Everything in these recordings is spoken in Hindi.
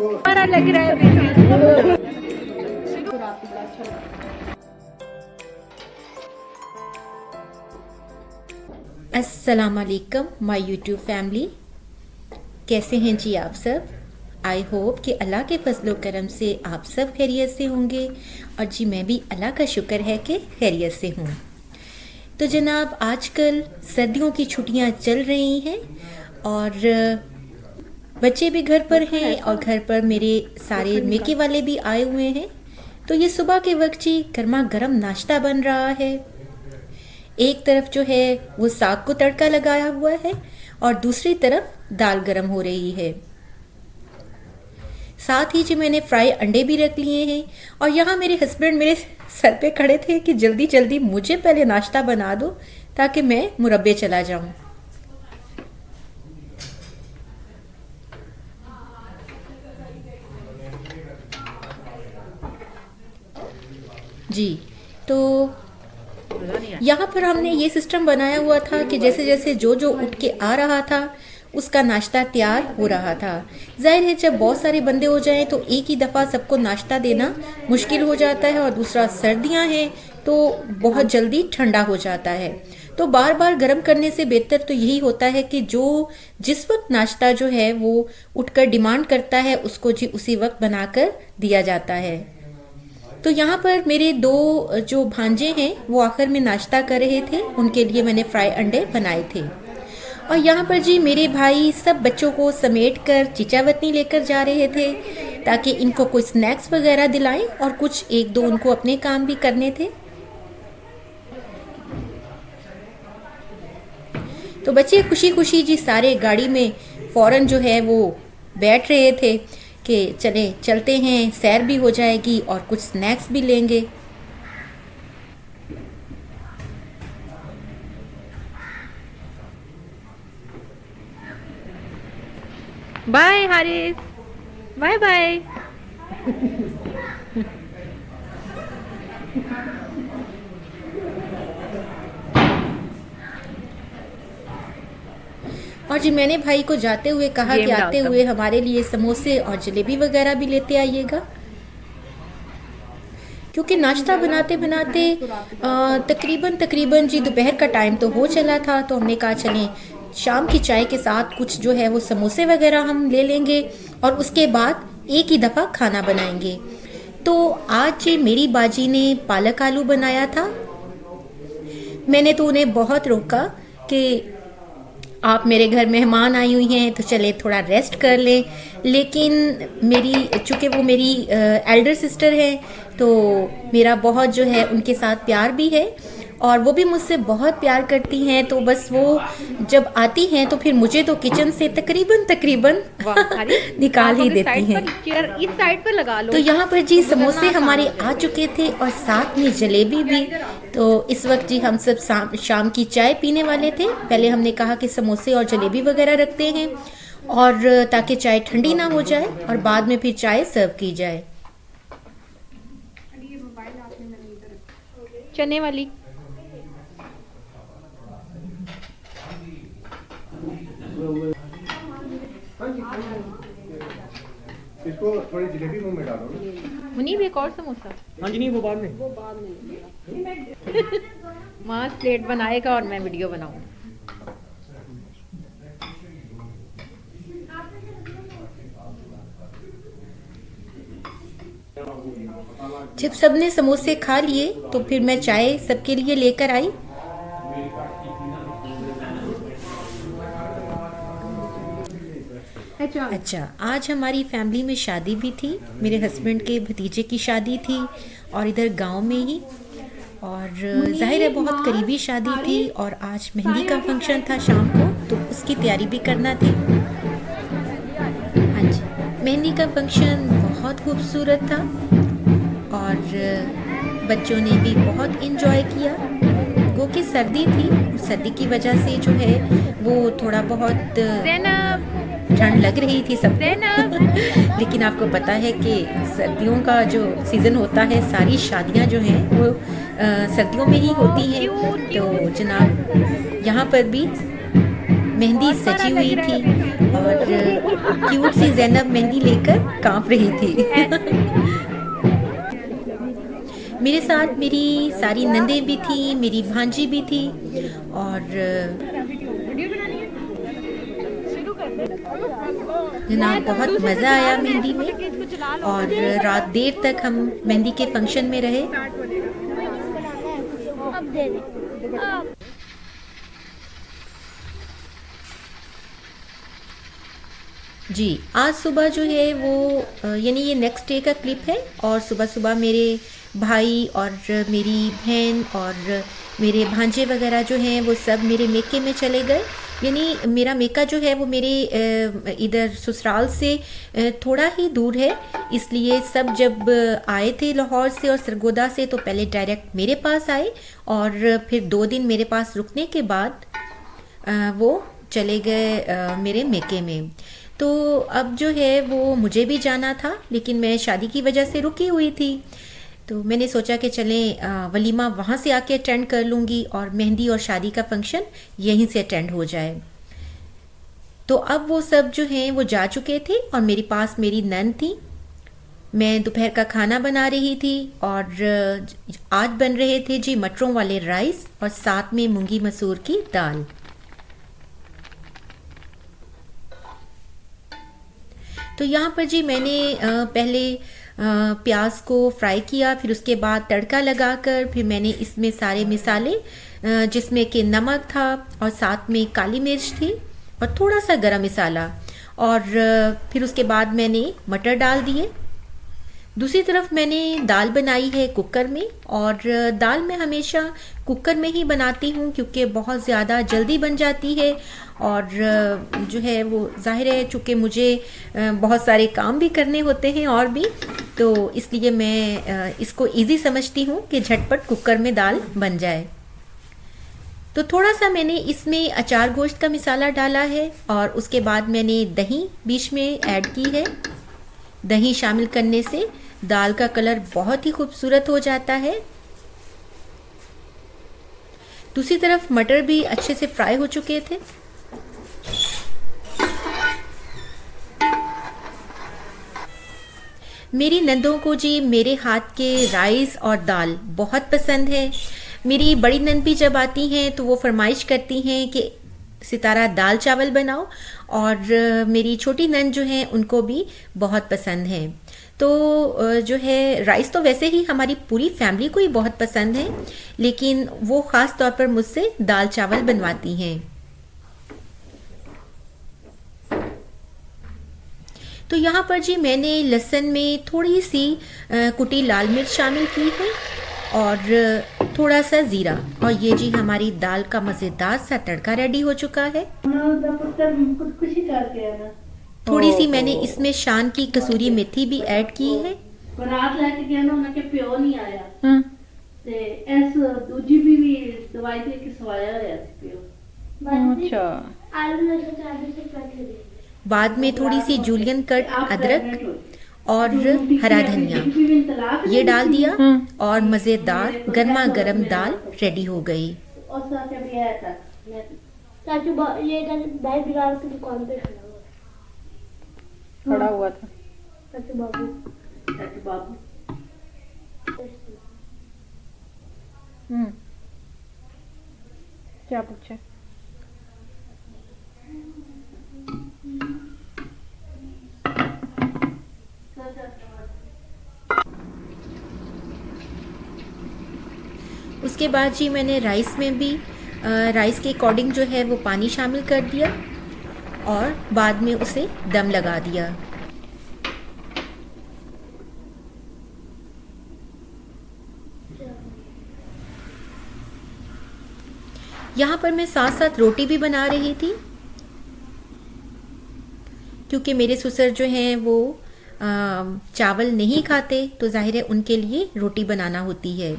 हमारा लग रहा है। अस्सलाम वालेकुम माय यूट्यूब फैमिली, कैसे हैं जी आप सब। आई होप कि अल्लाह के फजलो करम से आप सब खैरियत से होंगे और जी मैं भी अल्लाह का शुक्र है कि खैरियत से हूँ। तो जनाब आजकल सर्दियों की छुट्टियाँ चल रही हैं और बच्चे भी घर पर हैं और घर पर मेरे सारे मेके वाले भी आए हुए हैं। तो ये सुबह के वक्त जी गर्मा गर्म नाश्ता बन रहा है। एक तरफ जो है वो साग को तड़का लगाया हुआ है और दूसरी तरफ दाल गरम हो रही है। साथ ही जी मैंने फ्राई अंडे भी रख लिए हैं और यहाँ मेरे हस्बैंड मेरे सर पे खड़े थे कि जल्दी जल्दी मुझे पहले नाश्ता बना दो ताकि मैं मुरब्बे चला जाऊं। जी तो यहाँ पर हमने ये सिस्टम बनाया हुआ था कि जैसे जैसे जो जो उठ के आ रहा था उसका नाश्ता तैयार हो रहा था। जाहिर है जब बहुत सारे बंदे हो जाएं तो एक ही दफ़ा सबको नाश्ता देना मुश्किल हो जाता है और दूसरा सर्दियाँ हैं तो बहुत जल्दी ठंडा हो जाता है। तो बार बार गर्म करने से बेहतर तो यही होता है कि जो जिस वक्त नाश्ता जो है वो उठकर डिमांड करता है उसको जी उसी वक्त बनाकर दिया जाता है। तो यहाँ पर मेरे दो जो भांजे हैं वो आखिर में नाश्ता कर रहे थे, उनके लिए मैंने फ्राई अंडे बनाए थे। और यहाँ पर जी मेरे भाई सब बच्चों को समेट कर चिचावतनी लेकर जा रहे थे ताकि इनको कोई स्नैक्स वगैरह दिलाएं और कुछ एक दो उनको अपने काम भी करने थे। तो बच्चे खुशी खुशी जी सारे गाड़ी में फौरन जो है वो बैठ रहे थे कि चले चलते हैं, सैर भी हो जाएगी और कुछ स्नैक्स भी लेंगे। Bye Haris, bye bye. और जी मैंने भाई को जाते हुए कहा कि आते हुए हमारे लिए समोसे और जलेबी वगैरह भी लेते आइएगा, क्योंकि नाश्ता बनाते बनाते तकरीबन जी दोपहर का टाइम तो हो चला था। तो हमने कहा चलें शाम की चाय के साथ कुछ जो है वो समोसे वगैरह हम ले लेंगे और उसके बाद एक ही दफ़ा खाना बनाएंगे। तो आज जी मेरी बाजी ने पालक आलू बनाया था। मैंने तो उन्हें बहुत रोका कि आप मेरे घर मेहमान आई हुई हैं तो चले थोड़ा रेस्ट कर लें, लेकिन मेरी चूँकि वो मेरी एल्डर सिस्टर है तो मेरा बहुत जो है उनके साथ प्यार भी है और वो भी मुझसे बहुत प्यार करती हैं। तो बस वो जब आती हैं तो फिर मुझे तो किचन से तकरीबन निकाल ही देती हैं। इस साइड पर लगा लो। तो यहाँ पर जी समोसे हमारे आ चुके थे और साथ में जलेबी भी। तो इस वक्त जी हम सब शाम की चाय पीने वाले थे। पहले हमने कहा कि समोसे और जलेबी वगैरह रखते हैं और ताकि चाय ठंडी ना हो जाए और बाद में फिर चाय सर्व की जाए। चने वाली इसको थोड़ी जलेबी मुंह में डालो। मुनीब एक और समोसा। हाँ जी नहीं वो बाद में माँ प्लेट बनाएगा और मैं वीडियो बनाऊंगा। जब सबने समोसे खा लिए तो फिर मैं चाय सबके लिए लेकर आई। अच्छा आज हमारी फैमिली में शादी भी थी, मेरे हस्बैंड के भतीजे की शादी थी और इधर गांव में ही, और जाहिर है बहुत करीबी शादी थी और आज मेहंदी का फंक्शन था शाम को तो उसकी तैयारी भी करना थी। हाँ जी मेहंदी का फंक्शन बहुत खूबसूरत था और बच्चों ने भी बहुत इन्जॉय किया। गो कि सर्दी थी, सर्दी की वजह से जो है वो थोड़ा बहुत ठंड लग रही थी सबको लेकिन आपको पता है कि सर्दियों का जो सीज़न होता है सारी शादियां जो हैं वो सर्दियों में ही होती हैं। तो जनाब यहाँ पर भी मेहंदी सजी हुई थी और क्यूट सी जैनब मेहंदी लेकर कांप रही थी। मेरे साथ मेरी सारी नंदें भी थी, मेरी भांजी भी थी और ना बहुत मज़ा आया मेहंदी में और रात देर तक हम मेहंदी के फंक्शन में रहे। अब दे दे अब जी, आज सुबह जो है वो यानी ये नेक्स्ट डे का क्लिप है और सुबह सुबह मेरे भाई और मेरी बहन और मेरे भांजे वगैरह जो हैं वो सब मेरे मेके में चले गए। यानी मेरा मेका जो है वो मेरे इधर ससुराल से थोड़ा ही दूर है, इसलिए सब जब आए थे लाहौर से और सरगोदा से तो पहले डायरेक्ट मेरे पास आए और फिर 2 दिन मेरे पास रुकने के बाद वो चले गए मेरे मेके में। तो अब जो है वो मुझे भी जाना था, लेकिन मैं शादी की वजह से रुकी हुई थी, तो मैंने सोचा कि चलें वलीमा वहाँ से आके अटेंड कर लूँगी और मेहंदी और शादी का फंक्शन यहीं से अटेंड हो जाए। तो अब वो सब जो हैं वो जा चुके थे और मेरे पास मेरी नंद थी। मैं दोपहर का खाना बना रही थी और आज बन रहे थे जी मटरों वाले राइस और साथ में मूंगी मसूर की दाल। तो यहाँ पर जी मैंने पहले प्याज को फ्राई किया, फिर उसके बाद तड़का लगाकर फिर मैंने इसमें सारे मिसाले जिसमें कि नमक था और साथ में काली मिर्च थी और थोड़ा सा गरम मसाला और फिर उसके बाद मैंने मटर डाल दिए। दूसरी तरफ मैंने दाल बनाई है कुकर में और दाल मैं हमेशा कुकर में ही बनाती हूँ क्योंकि बहुत ज़्यादा जल्दी बन जाती है और जो है वो जाहिर है चूँकि मुझे बहुत सारे काम भी करने होते हैं और भी, तो इसलिए मैं इसको इजी समझती हूँ कि झटपट कुकर में दाल बन जाए। तो थोड़ा सा मैंने इसमें अचार गोश्त का मसाला डाला है और उसके बाद मैंने दही बीच में ऐड की है। दही शामिल करने से दाल का कलर बहुत ही खूबसूरत हो जाता है। दूसरी तरफ मटर भी अच्छे से फ्राई हो चुके थे। मेरी नंदों को जी मेरे हाथ के राइस और दाल बहुत पसंद है। मेरी बड़ी नंद भी जब आती हैं तो वो फरमाइश करती हैं कि सितारा दाल चावल बनाओ और मेरी छोटी नंद जो हैं उनको भी बहुत पसंद है। तो जो है राइस तो वैसे ही हमारी पूरी फैमिली को ही बहुत पसंद है, लेकिन वो ख़ास तौर पर मुझसे दाल चावल बनवाती हैं। तो यहाँ पर जी मैंने लहसुन में थोड़ी सी कुटी लाल मिर्च शामिल की है और थोड़ा सा ज़ीरा और ये जी हमारी दाल का मज़ेदार सा तड़का रेडी हो चुका है। थोड़ी सी मैंने इसमें शान की कसूरी मेथी भी ऐड की है। ਬਰਾਤ ਲੈ ਕੇ ਗਿਆ ਨਾ ਉਹਨਾਂ ਕੇ ਪਿਓ ਨਹੀਂ ਆਇਆ ਤੇ ਇਸ ਦੂਜੀ ਵੀ ਦਵਾਈ ਦੇ ਕੇ ਸਵਾਇਆ ਹੋਇਆ ਸੀ ਪਿਓ। अच्छा आलू लहसुन चावल से पकाते हैं। बाद में थोड़ी सी जूलियन कट अदरक और हरा धनिया ये डाल दिया और मज़ेदार गर्मा गर्म दाल रेडी हो गई। ਉਸ ਦਾ ਕਿ ਵੀ ਆਇਆ था चाचू ये इधर भाई बिगाड़ की दुकान पे खड़ा हुआ था। चाचू बाबू ਚਾਚੂ ਬਾਬੂ क्या पूछा? उसके बाद जी मैंने राइस में भी राइस के अकॉर्डिंग जो है वो पानी शामिल कर दिया और बाद में उसे दम लगा दिया। यहाँ पर मैं साथ साथ रोटी भी बना रही थी क्योंकि मेरे ससुर जो हैं वो चावल नहीं खाते, तो जाहिर है उनके लिए रोटी बनाना होती है।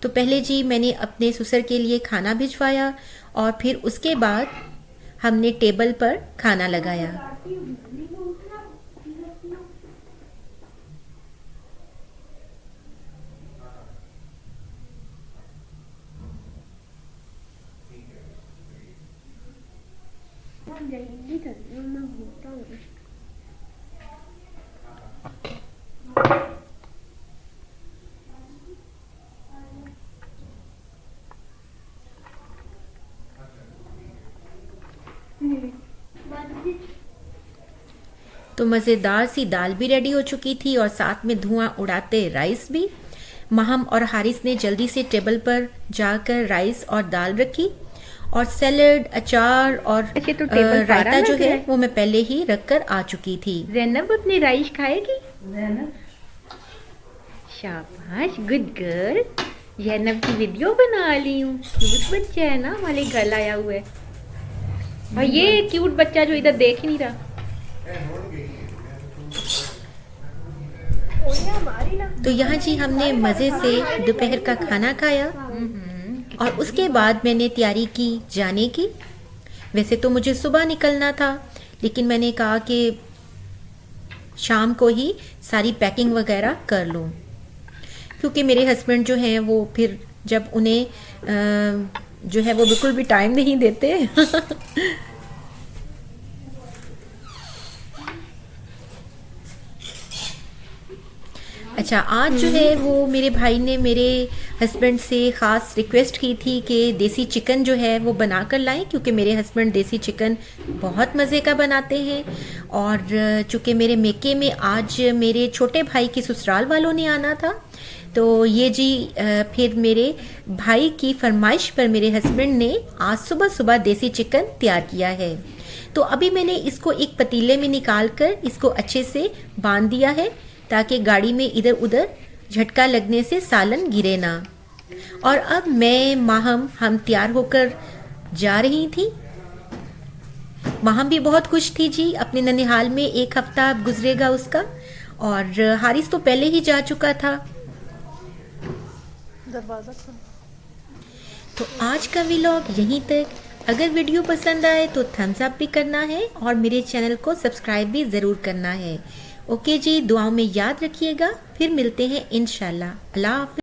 तो पहले जी मैंने अपने ससुर के लिए खाना भिजवाया और फिर उसके बाद हमने टेबल पर खाना लगाया। जल्दी कर मैं भूलता हूँ। तो मज़ेदार सी दाल भी रेडी हो चुकी थी और साथ में धुआं उड़ाते राइस भी। माहम और हारिस ने जल्दी से टेबल पर जाकर राइस और दाल रखी और सैलेड, अचार और अच्छा, तो टेबल सारा रायता जो लग है रहा है? वो मैं पहले ही रख कर आ चुकी थी। जैनब अपनी राइस खाएगी? शाबाश, गुड गर्ल। जैनब की वीडियो बना ली हूँ। क्यूट बच्चा है ना, हमारे घर आया हुआ है। और ये क्यूट बच्चा जो इधर देख ही नहीं रहा। तो यहाँ जी हमने मज़े से दोपहर का खाना खाया और उसके बाद मैंने तैयारी की जाने की। वैसे तो मुझे सुबह निकलना था, लेकिन मैंने कहा कि शाम को ही सारी पैकिंग वगैरह कर लूँ, क्योंकि मेरे हस्बैंड जो हैं वो फिर जब उन्हें जो है वो बिल्कुल भी टाइम नहीं देते। अच्छा, आज जो है वो मेरे भाई ने मेरे हस्बैंड से ख़ास रिक्वेस्ट की थी कि देसी चिकन जो है वो बना कर लाएं, क्योंकि मेरे हस्बैंड देसी चिकन बहुत मज़े का बनाते हैं। और चूँकि मेरे मेके में आज मेरे छोटे भाई की ससुराल वालों ने आना था, तो ये जी फिर मेरे भाई की फरमाइश पर मेरे हस्बैंड ने आज सुबह सुबह देसी चिकन तैयार किया है। तो अभी मैंने इसको एक पतीले में निकाल कर इसको अच्छे से बांध दिया है, ताकि गाड़ी में इधर उधर झटका लगने से सालन गिरे ना। और अब मैं माहम हम तैयार होकर जा रही थी। माहम भी बहुत खुश थी जी, अपने ननिहाल में 1 हफ्ता गुजरेगा उसका, और हारिस तो पहले ही जा चुका था। तो आज का व्लॉग यहीं तक। अगर वीडियो पसंद आए तो थम्स अप भी करना है और मेरे चैनल को सब्सक्राइब भी ज़रूर करना है। ओके जी, दुआओं में याद रखिएगा। फिर मिलते हैं इंशाल्लाह। अल्लाह हाफ़िज़।